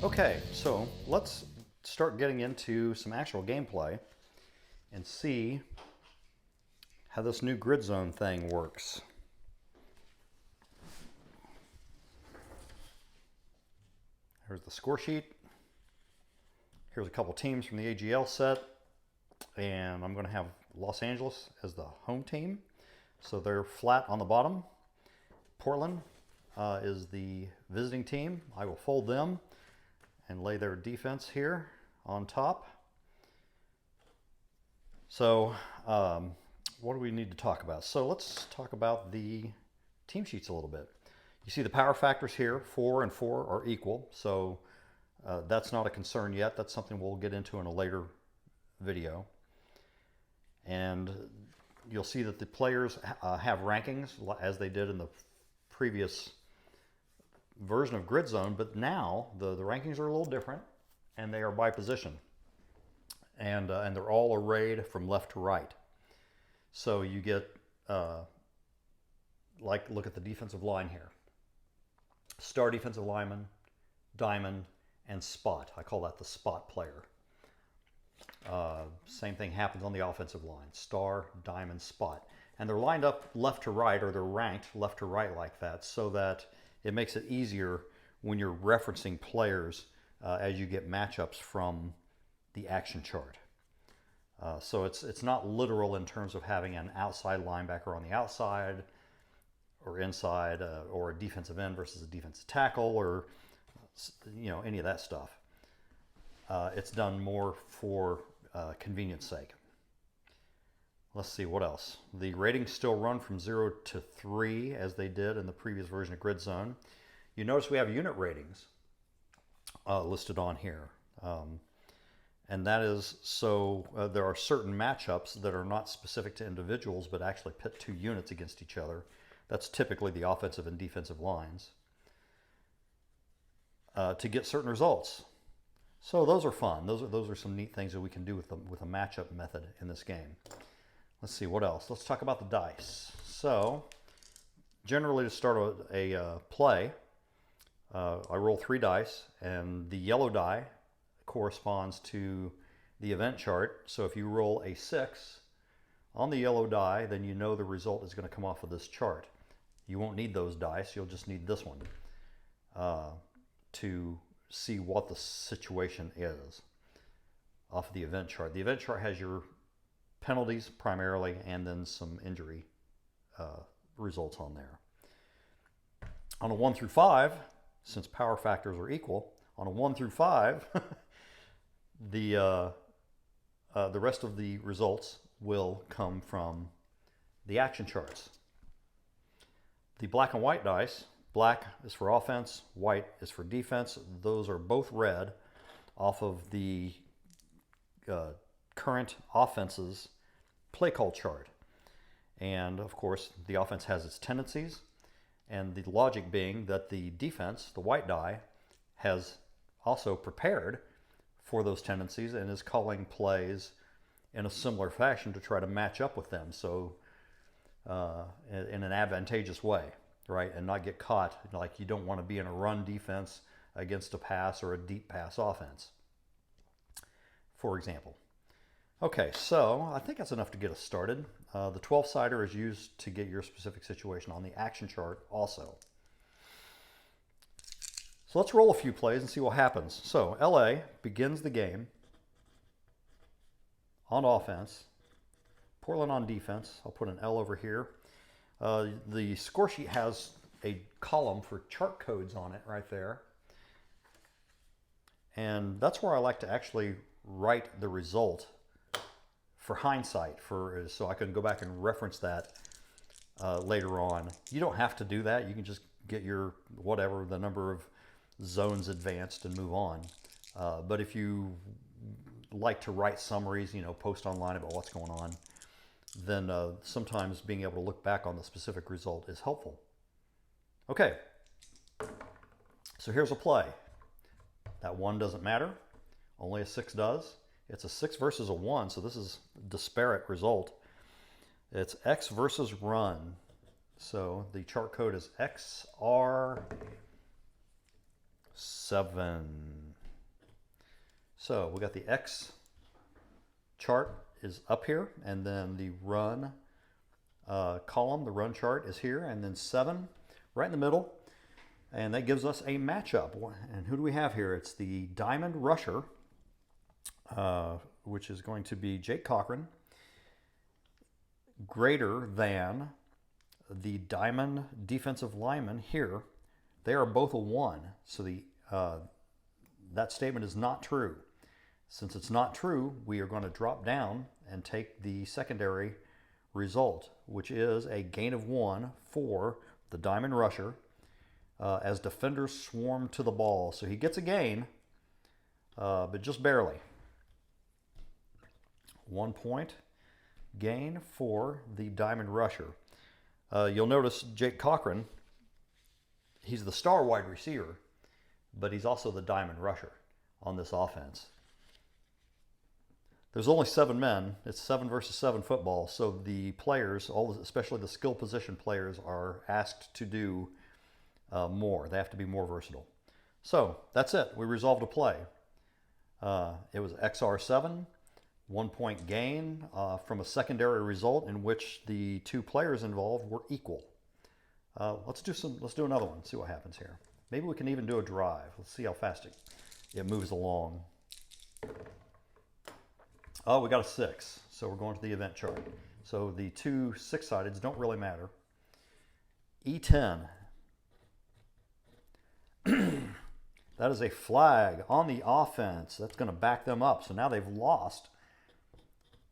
Okay, so let's start getting into some actual gameplay and see how this new GridZone thing works. Here's the score sheet. Here's a couple teams from the AGL set, and I'm going to have Los Angeles as the home team. So they're flat on the bottom. Portland is the visiting team. I will fold them and lay their defense here on top. So what do we need to talk about? So let's talk about the team sheets a little bit. You see the power factors here, 4 and 4 are equal. So that's not a concern yet. That's something we'll get into in a later video. And you'll see that the players have rankings as they did in the previous version of GridZone, but now the rankings are a little different, and they are by position, and they're all arrayed from left to right. So you get look at the defensive line here: star defensive lineman, diamond, and spot. I call that the spot player. Same thing happens on the offensive line: star, diamond, spot. And they're lined up left to right, or they're ranked left to right like that, so that it makes it easier when you're referencing players as you get matchups from the action chart. So it's not literal in terms of having an outside linebacker on the outside or inside, or a defensive end versus a defensive tackle, or any of that stuff. It's done more for convenience sake. Let's see what else. The ratings still run from 0 to 3 as they did in the previous version of GridZone. You notice we have unit ratings listed on here. And that is so there are certain matchups that are not specific to individuals but actually pit two units against each other. That's typically the offensive and defensive lines to get certain results. So those are fun. Those are some neat things that we can do with a matchup method in this game. Let's see, what else? Let's talk about the dice. So, generally to start a play, I roll 3 dice, and the yellow die corresponds to the event chart. So if you roll a 6 on the yellow die, then you know the result is going to come off of this chart. You won't need those dice, you'll just need this one to see what the situation is off of the event chart. The event chart has your penalties primarily, and then some injury results on there. On a 1 through 5, since power factors are equal, on a 1 through 5, the rest of the results will come from the action charts. The black and white dice, black is for offense, white is for defense. Those are both red off of the current offense's play call chart. And of course, the offense has its tendencies, and the logic being that the defense, the white die, has also prepared for those tendencies and is calling plays in a similar fashion to try to match up with them, so in an advantageous way, right? And not get caught. Like, you don't want to be in a run defense against a pass or a deep pass offense, for example. Okay, so I think that's enough to get us started. The 12-sider is used to get your specific situation on the action chart also. So let's roll a few plays and see what happens. So LA begins the game on offense, Portland on defense. I'll put an L over here. The score sheet has a column for chart codes on it right there. And that's where I like to actually write the result for hindsight, so I can go back and reference that later on. You don't have to do that. You can just get your whatever, the number of zones advanced, and move on. But if you like to write summaries, post online about what's going on, then sometimes being able to look back on the specific result is helpful. Okay, so here's a play. That 1 doesn't matter, only a 6 does. It's a 6 versus a 1, so this is a disparate result. It's X versus run. So the chart code is XR7. So we got the X chart is up here, and then the run column, the run chart is here, and then 7 right in the middle. And that gives us a matchup. And who do we have here? It's the Diamond Rusher, which is going to be Jake Cochran, greater than the Diamond Defensive Lineman here. They are both a 1. So that statement is not true. Since it's not true, we are going to drop down and take the secondary result, which is a gain of 1 for the Diamond Rusher as defenders swarm to the ball. So he gets a gain, but just barely. 1 point gain for the Diamond Rusher. You'll notice Jake Cochran, he's the star wide receiver, but he's also the Diamond Rusher on this offense. There's only 7 men. It's 7 versus 7 football. So the players, especially the skill position players, are asked to do more. They have to be more versatile. So that's it. We resolved a play. It was XR7, 1 point gain from a secondary result in which the 2 players involved were equal. Let's do another one. See what happens here. Maybe we can even do a drive. Let's see how fast it moves along. Oh, we got a 6, so we're going to the event chart. So the 2 6-sideds don't really matter. E10. That is a flag on the offense. That's going to back them up. So now they've lost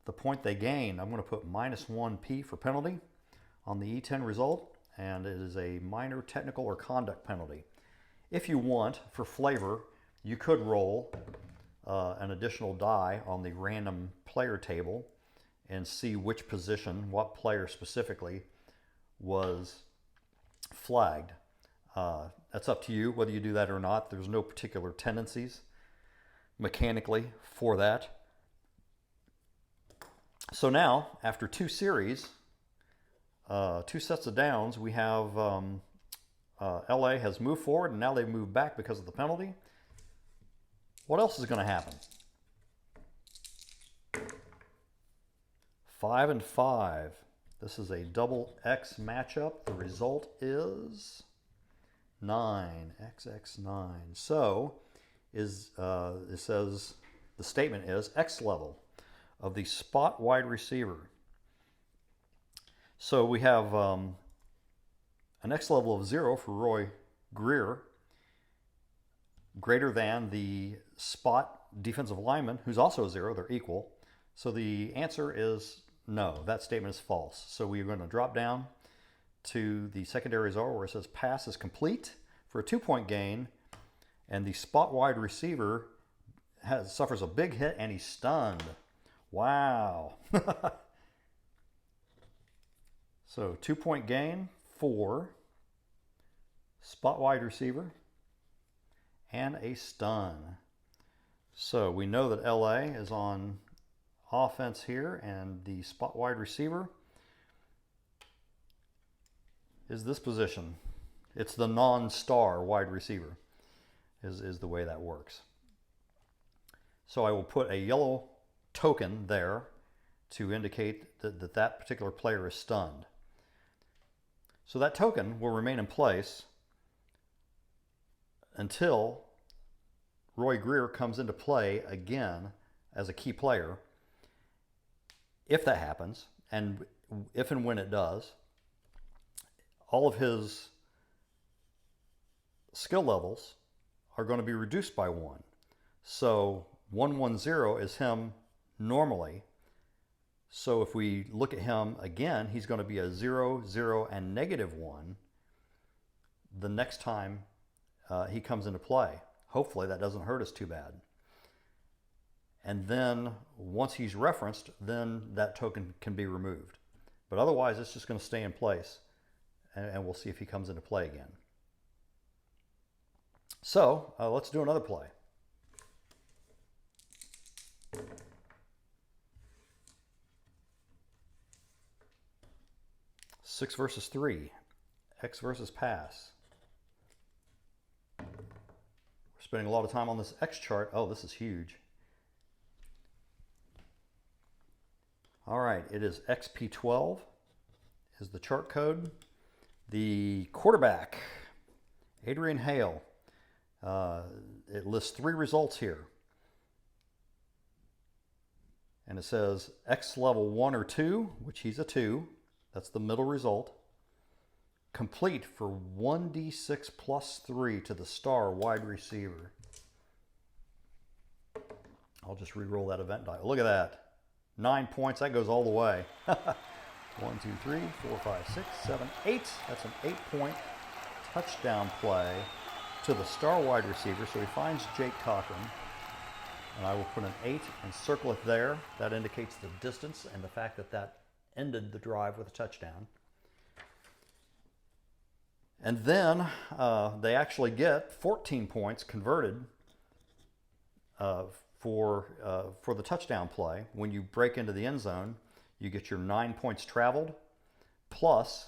the point they gained. I'm going to put -1P for penalty on the E10 result, and it is a minor technical or conduct penalty. If you want, for flavor, you could roll an additional die on the random player table and see which position, what player specifically, was flagged. That's up to you whether you do that or not. There's no particular tendencies mechanically for that. So now, after 2 series, 2 sets of downs, we have LA has moved forward, and now they've moved back because of the penalty. What else is going to happen? 5 and 5. This is a double X matchup. The result is 9. XX9. So it says the statement is X level of the spot wide receiver. So we have an X level of 0 for Roy Greer, greater than the spot defensive lineman, who's also 0. They're equal. So the answer is no. That statement is false. So we're going to drop down to the secondary result where it says pass is complete for a 2-point gain, and the spot wide receiver suffers a big hit and he's stunned. Wow. So 2-point gain for spot wide receiver and a stun. So we know that LA is on offense here, and the spot wide receiver is this position. It's the non-star wide receiver is the way that works. So I will put a yellow token there to indicate that particular player is stunned. So that token will remain in place until Roy Greer comes into play again as a key player. If that happens, and if and when it does, all of his skill levels are going to be reduced by 1. So 110 is him normally. So if we look at him again, he's going to be a 0, 0, and -1 the next time he comes into play. Hopefully that doesn't hurt us too bad. And then once he's referenced, then that token can be removed. But otherwise, it's just going to stay in place, and we'll see if he comes into play again. So let's do another play. Six versus 3, X versus pass. We're spending a lot of time on this X chart. Oh, this is huge. All right, it is XP12 is the chart code. The quarterback, Adrian Hale. It lists 3 results here. And it says X level 1 or 2, which he's a 2. That's the middle result. Complete for 1d6 plus 3 to the star wide receiver. I'll just re-roll that event die. Look at that. 9 points. That goes all the way. 1, 2, 3, 4, 5, 6, 7, 8. That's an 8-point touchdown play to the star wide receiver. So he finds Jake Cochran. And I will put an 8 and circle it there. That indicates the distance and the fact that that ended the drive with a touchdown. And then they actually get 14 points converted for the touchdown play. When you break into the end zone, you get your 9 points traveled plus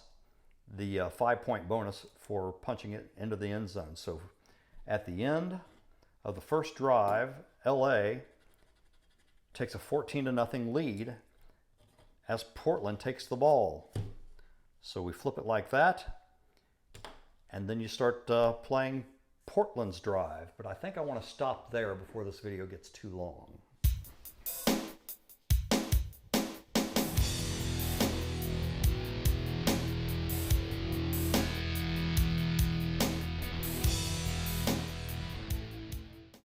the 5-point bonus for punching it into the end zone. So at the end of the first drive, LA takes a 14-0 lead as Portland takes the ball. So we flip it like that, and then you start playing Portland's drive. But I think I want to stop there before this video gets too long.